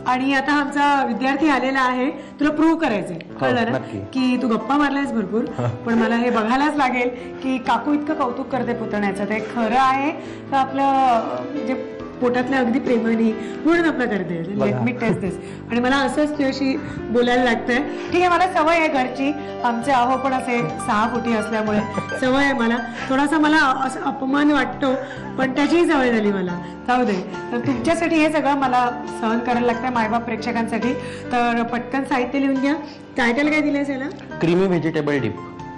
आणि आता आमचा विद्यार्थी आलेला आहे, तुला प्रूव्ह करायचंय, कळलं ना की तू गप्पा मारलायस भरपूर, पण मला हे बघायलाच लागेल की काकू इतकं कौतुक करते पुतण्याचं, ते खरं आहे तर आपलं जे पोटातल्या अगदी प्रेमाने म्हणून आपलं करते. लेट मी टेस्ट दिस. आणि मला असंच तुझ्याशी बोलायला लागतंय. ठीक आहे, मला सवय आहे घरची, आमचे आहो पण असे 6 फुटी असल्यामुळे सवय आहे मला. थोडासा मला असं अपमान वाटतो, पण त्याचीही सवय झाली मला. जाऊ दे. तर तुमच्यासाठी हे सगळं मला सहन करायला लागतंय, मायबाप प्रेक्षकांसाठी. तर पटकन साहित्य लिहून घ्या. टायटल काय दिलंय याला? Creamy vegetable dip.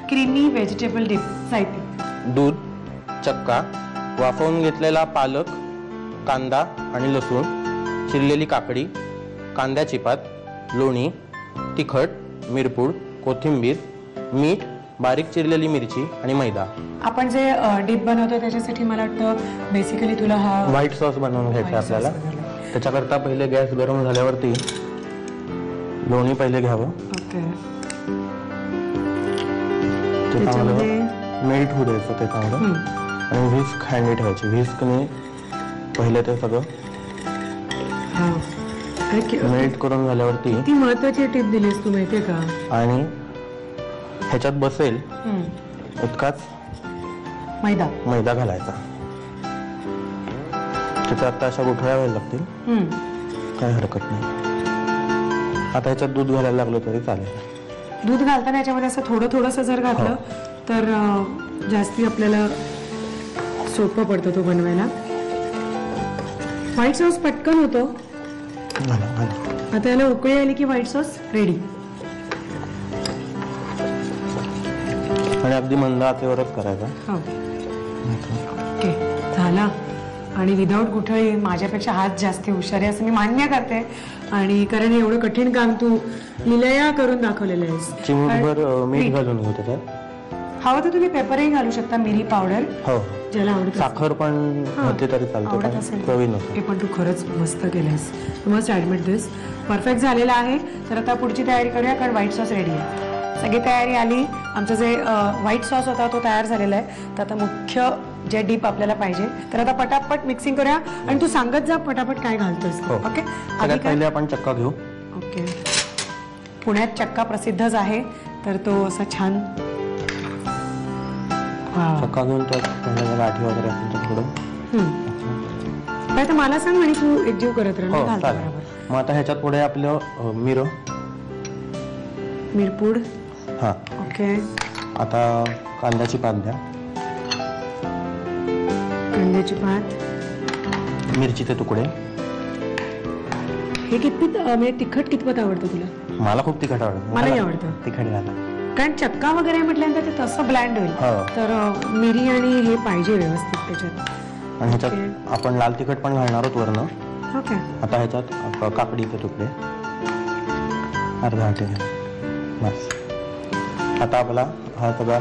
Creamy vegetable dip. साहित्य: दूध, चक्का, वाफवून घेतलेला पालक, कांदा आणि लसूण, चिरलेली काकडी, कांद्याची पात, लोणी, तिखट, मिरपूड, कोथिंबीर, मीठ, बारीक चिरलेली मिरची आणि मैदा. आपण जे डिप बनवतो त्याच्यासाठी मला वाटतं बेसिकली तुला हा व्हाईट सॉस बनवून घ्यायचा आपल्याला. त्याच्याकरता पहिले गॅस गरम झाल्यावरती लोणी पहिले घ्यावं. ओके. ते चांगलं मेल्ट होऊ द्यायचं ते चांगलं. आणि व्हिस्क हँडी ठेवायची. व्हिस्कने पहिले ते सगळं मेल्ट करून झाल्यावरती ती महत्वाची टिप दिलीस तू, माहितीये का? आणि ह्याच्यात बसेल इतकाच मैदा घालायचा. त्याच्या आता अशा गुठळ्या व्हायला लागतील, काही हरकत नाही. आता ह्याच्यात दूध घालायला लागलो तरी चालेल. दूध घालताना याच्यामध्ये असं थोडंसं जर घातलं तर जास्ती आपल्याला सोपं पडतं तो बनवायला. व्हाईट सॉस पटकन होतो. आता याला उकळी आली की व्हाईट सॉस रेडी. आणि अगदी मंद आचेवरच करायचा. ओके, झाला. आणि विदाऊट गुठळी माझ्यापेक्षा हात जास्ती हुशार आहे असं मी मान्य करते. आणि कारण एवढं कठीण काम तू लिलया करून दाखवलेलं आहेस. चिमूटभर मीठ घालून घेऊ त्याच्यात. हवं तर तुम्ही पेपरही घालू शकता, मिरी पावडर. हो, ज्याला आवडत. साखर पण घातली तरी चालते. हे पण तू खरंच मस्त केलंस. तू मस्ट ऍडमिट दिस. परफेक्ट झालेला आहे. तर आता पुढची तयारी करूया, कारण व्हाईट सॉस रेडी आहे. सगळी तयारी आली. आमचा जे व्हाईट सॉस होता तो तयार झालेला आहे. तर आता मुख्य जे डीप आपल्याला पाहिजे, तर आता पटापट मिक्सिंग करूया. आणि तू सांगत जा पटापट काय घालतोस. ओके. पहिले आपण चक्का घेऊ. ओके. पुण्यात चक्का प्रसिद्धच आहे, तर तो असा छान चक्का घेऊन गाठी वगैरे असेल थोडं. तर मला सांग आणि तू एकजीव करत राहा. मग आता ह्याच्यात पुढे आपलं मिरपूड. हा, ओके. आता कांद्याची पात द्या. कांद्याची पात, मिरचीचे तुकडे. हे कितपत म्हणजे तिखट कितपत आवडतं तुला? मला खूप तिखट आवडतं. मलाही आवडतं तिखट घाला, कारण चक्का वगैरे म्हटल्यानंतर ते तसं ब्लँड होईल. तर मिरी आणि हे पाहिजे व्यवस्थित त्याच्यात. आणि ह्याच्यात आपण लाल तिखट पण घालणार आहोत वरनं. ओके. आता ह्याच्यात काकडीचे तुकडे अर्धा वाटी घ्या. बस. आता आपला हा सगळा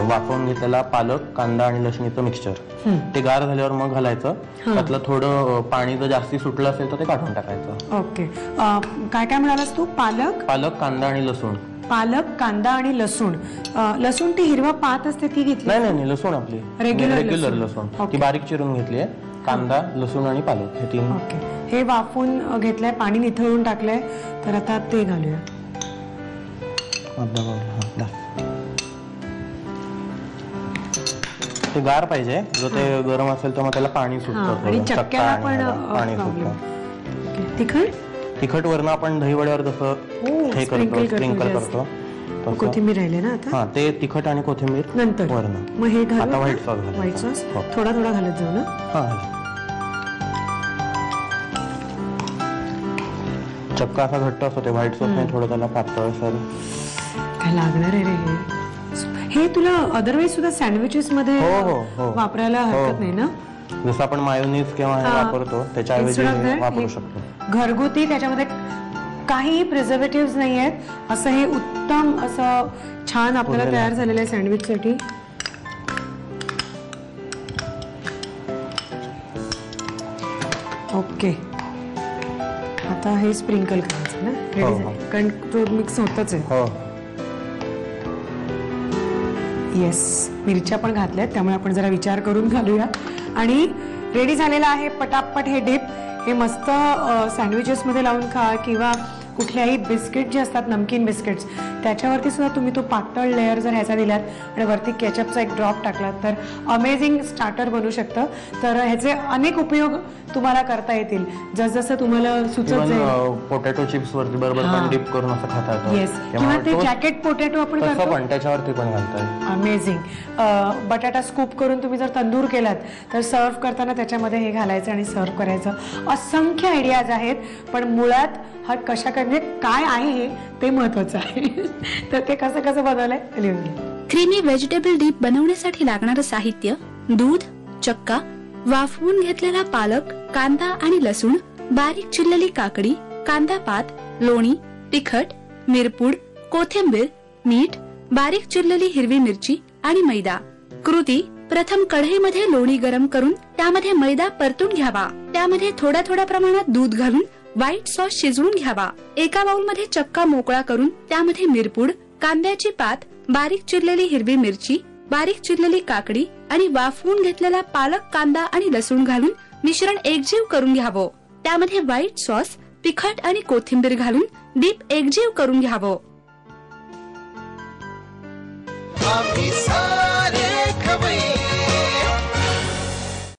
वाफवून घेतलेला पालक, कांदा आणि लसणीचं मिक्सचर ते गार झाल्यावर मग घालायचं. त्यातलं थोडं पाणी जर जास्ती सुटलं असेल तर ते काढून टाकायचं. ओके. काय काय म्हणालास तू? पालक, कांदा आणि लसूण. पालक, कांदा आणि लसूण. लसूण ती हिरवा पात असते ती घेतली? नाही, लसूण आपली रेग्युलर लसूण ती बारीक चिरून घेतली आहे. कांदा, लसूण आणि पालक हे 3. ओके. हे वाफून घेतलंय, पाणी निथळून टाकलंय, तर आता ते घालूया. ते गार पाहिजे. जर ते गरम असेल तर मग त्याला पाणी सुटतं. आणि चक्क्याला पण पाणी सुटतं. तिखट वरनं आपण दहीवड्यावर जसं हे करतो, स्प्रिंकल करतो. कोथिंबीर राहिले ना आता. ते तिखट आणि कोथिंबीर नंतर वरनं. मग हे घालू. आता व्हाईट सॉस थोडा घालत जाऊ ना. चक्का असा घट्ट असतो ते व्हाईट सॉस नाही, थोडं त्याला पातळ सर काय लागणार आहे रे हे तुला अदरवाईज सुद्धा सँडविचेस मध्ये वापरायला हरकत नाही ना. जसं आपण मायोनीज किंवा वापरतो त्याच्याऐवजी वापरू शकतो. घरगुती, त्याच्यामध्ये काही प्रिझर्वेटिव्ह नाही आहेत, असं हे उत्तम असं छान आपल्याला तयार झालेलं आहे सँडविच साठी. ओके. आता हे स्प्रिंकल करायचं ना, कारण तो मिक्स होतच आहे. येस, मिरच्या पण घातल्यात, त्यामुळे आपण जरा विचार करून घालूया. आणि रेडी झालेला आहे पटापट हे डिप. हे मस्त सँडविचेस मध्ये लावून खा किंवा कुठल्याही बिस्किट जे असतात नमकीन बिस्किट्स त्याच्यावरती सुद्धा तुम्ही तो पातळ लेअर जर ह्याचा दिलात आणि वरती केचपचा एक ड्रॉप टाकलात तर अमेझिंग स्टार्टर बनू शकतं. तर ह्याचे अनेक उपयोग तुम्हाला करता येतील जसजसं तुम्हाला सुचत जाईल. पोटॅटो चिप्स वरती बरोबर पण डिप करून असं खाता येतं. येस, किंवा ते जॅकेट पोटॅटो आपण तसं पण त्याच्यावरती पण घालता. अमेझिंग. बटाटा स्कूप करून तुम्ही जर तंदूर केलात तर सर्व्ह करताना त्याच्यामध्ये हे घालायचं आणि सर्व्ह करायचं. असंख्य आयडियाज आहेत, पण मुळात हा कशा म्हणजे काय आहे हे ते महत्वाचं आहे. तर ते कसं कसं बनवलंय लिहून घे. क्रीमी व्हेजिटेबल डीप बनवण्यासाठी लागणारं साहित्य: दूध, चक्का, वाफवून घेतलेला पालक, कांदा आणि लसूण, बारीक चिरलेली काकडी, कांदा पात, लोणी, तिखट, मिरपूड, कोथिंबीर, मीठ, बारीक चिरलेली हिरवी मिरची आणि मैदा. कृती: प्रथम कढईमध्ये लोणी गरम करून त्यामध्ये मैदा परतून घ्यावा. त्यामध्ये थोड्या थोड्या प्रमाणात दूध घालून व्हाईट सॉस शिजवून घ्यावा. एका बाउलमध्ये चक्का मोकळा करून त्यामध्ये मिरपूड, कांद्याची पात, बारीक चिरलेली हिरवी मिरची, बारीक चिरलेली काकडी आणि वाफवून घेतलेला पालक, कांदा आणि लसूण घालून मिश्रण एकजीव करून घ्यावं. त्यामध्ये व्हाईट सॉस, तिखट आणि कोथिंबीर घालून डीप एकजीव करून घ्यावं.